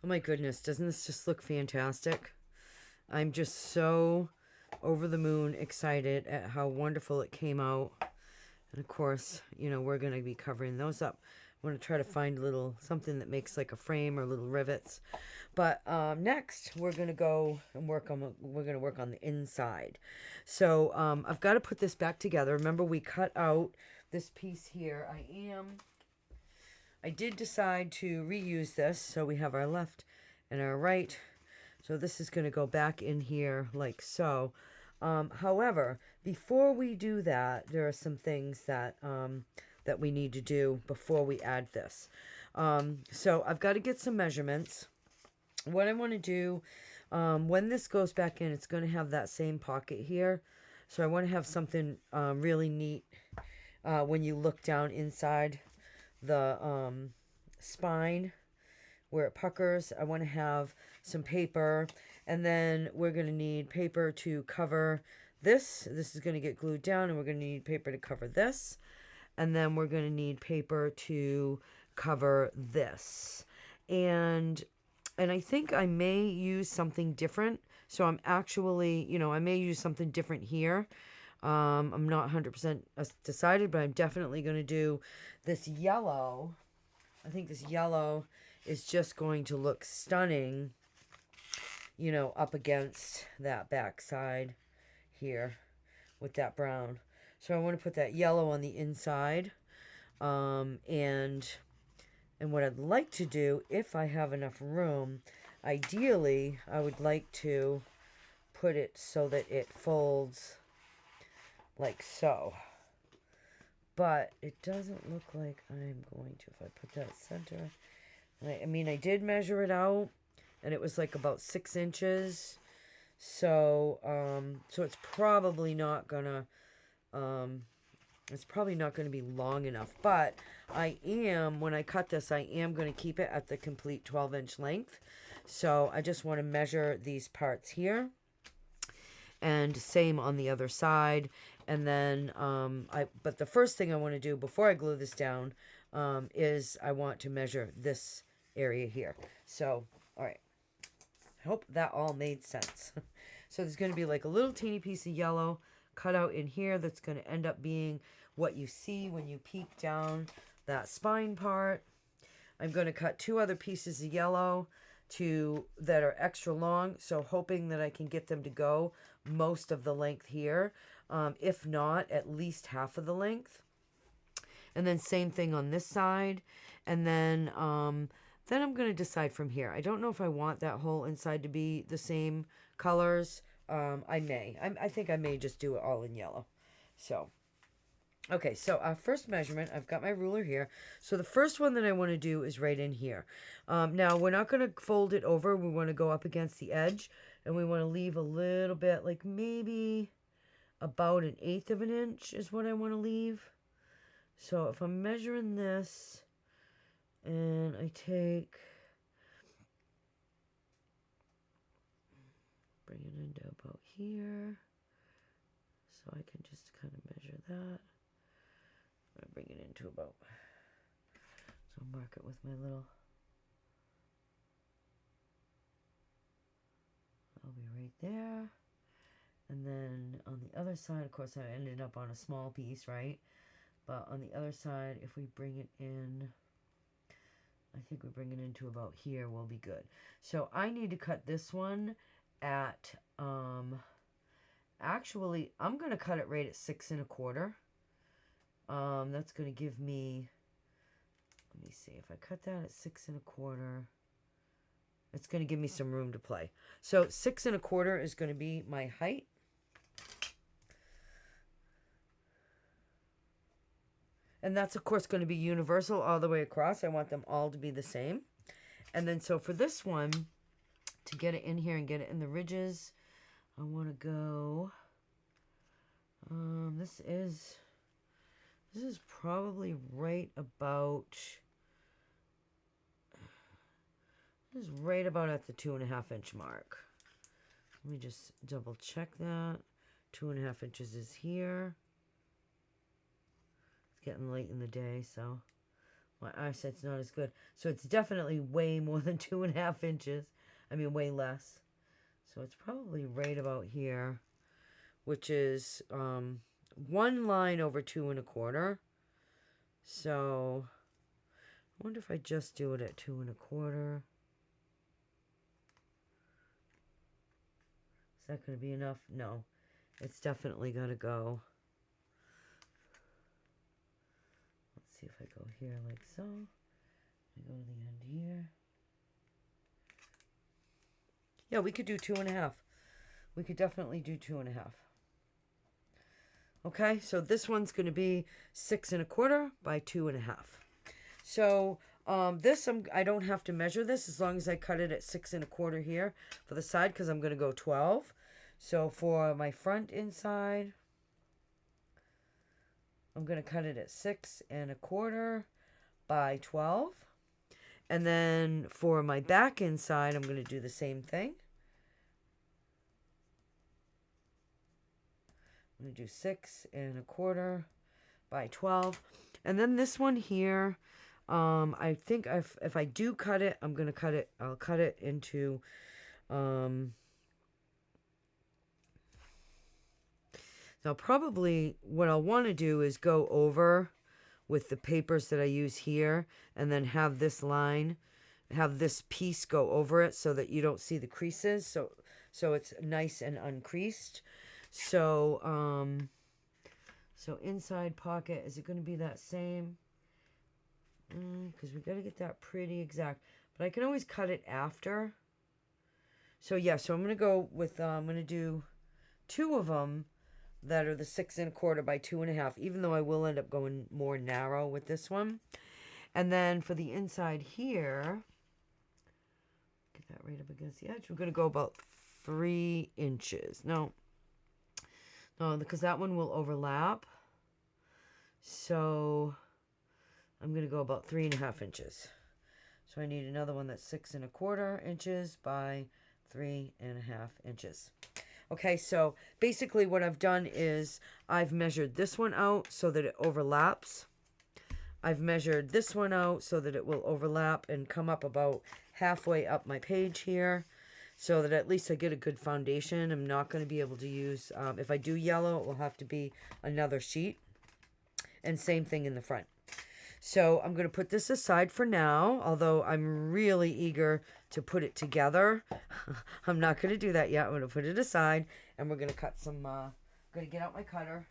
Oh my goodness, doesn't this just look fantastic? I'm just so over the moon excited at how wonderful it came out. And of course, you know, we're going to be covering those up. I want to try to find a little something that makes like a frame or little rivets. But next, we're going to go and we're going to work on the inside. So I've got to put this back together. Remember, we cut out this piece here. I did decide to reuse this, so we have our left and our right. So this is going to go back in here like so. However, before we do that, there are some things that that we need to do before we add this. So I've got to get some measurements. What I want to do, when this goes back in, it's going to have that same pocket here. So I want to have something really neat when you look down inside the spine where it puckers. I want to have some paper, and then we're going to need paper to cover this. This is going to get glued down, and we're going to need paper to cover this, and then we're going to need paper to cover this. And I think I may use something different. So I'm actually, you know, I may use something different here. I'm not 100% decided, but I'm definitely going to do this yellow. I think this yellow is just going to look stunning, you know, up against that back side here with that brown. So I want to put that yellow on the inside. And what I'd like to do, if I have enough room, ideally, I would like to put it so that it folds like so. But it doesn't look like I'm going to. If I put that center, I mean, I did measure it out, and it was like about 6 inches. So, so it's probably not gonna, it's probably not going to be long enough. But when I cut this, I am going to keep it at the complete 12-inch length. So I just want to measure these parts here. And same on the other side. And then, but the first thing I want to do before I glue this down is I want to measure this area here. So, all right. I hope that all made sense. So there's going to be like a little teeny piece of yellow cut out in here that's going to end up being what you see when you peek down that spine part. I'm going to cut 2 other pieces of yellow that are extra long, so hoping that I can get them to go most of the length here. If not, at least half of the length. And then same thing on this side. And then I'm going to decide from here. I don't know if I want that whole inside to be the same colors. I may. I think I may just do it all in yellow. So, okay, so our first measurement, I've got my ruler here. So the first one that I want to do is right in here. Now, we're not going to fold it over. We want to go up against the edge, and we want to leave a little bit, like maybe about 1/8 of an inch is what I want to leave. So if I'm measuring this, and I bring it into about here, so I can just kind of measure that. I'm going to bring it into about, so I'll mark it with my little, I'll be right there. And then on the other side, of course, I ended up on a small piece, right? But on the other side, if we bring it in, I think we bring it into about here, we'll be good. So I need to cut this one at, actually, I'm going to cut it right at 6 1/4. That's going to give me, let me see, if I cut that at 6 1/4, it's going to give me some room to play. So 6 1/4 is going to be my height. And that's, of course, going to be universal all the way across. I want them all to be the same. And then so for this one, to get it in here and get it in the ridges, I want to go, this is probably right about, this is right about at the 2.5 inch mark. Let me just double check that. 2.5 inches is here. It's getting late in the day, so My eyesight's not as good. So it's definitely way more than 2.5 inches. I mean, way less. So it's probably right about here, which is 1 line over 2 1/4. So I wonder if I just do it at 2 1/4. Is that going to be enough? No, it's definitely got to go. Let's see if I go here like so. I go to the end here. Yeah, we could do 2 1/2. We could definitely do 2 1/2. Okay, so this one's going to be 6 1/4 by 2 1/2. So this I don't have to measure this as long as I cut it at 6 1/4 here for the side because I'm going to go 12. So for my front inside, I'm going to cut it at 6 1/4 by 12. And then for my back inside, I'm going to do the same thing. I'm going to do 6 1/4 by 12. And then this one here, I think if I do cut it, I'm going to cut it, I'll cut it into, now probably what I'll want to do is go over with the papers that I use here and then have this line, have this piece go over it so that you don't see the creases. So it's nice and uncreased. So, so inside pocket, is it going to be that same? Because we got to get that pretty exact. But I can always cut it after. So yeah, so I'm going to go with, I'm going to do 2 of them that are the 6 1/4 by 2 1/2, even though I will end up going more narrow with this one. And then for the inside here, get that right up against the edge, we're going to go about 3 inches. No, because that one will overlap. So I'm going to go about 3 1/2 inches. So I need another one that's 6 1/4 inches by 3 1/2 inches. Okay, so basically what I've done is I've measured this one out so that it overlaps. I've measured this one out so that it will overlap and come up about halfway up my page here so that at least I get a good foundation. I'm not going to be able to use, if I do yellow, it will have to be another sheet. And same thing in the front. So I'm going to put this aside for now, although I'm really eager to put it together. I'm not going to do that yet. I'm going to put it aside, and we're going to cut some, I'm going to get out my cutter.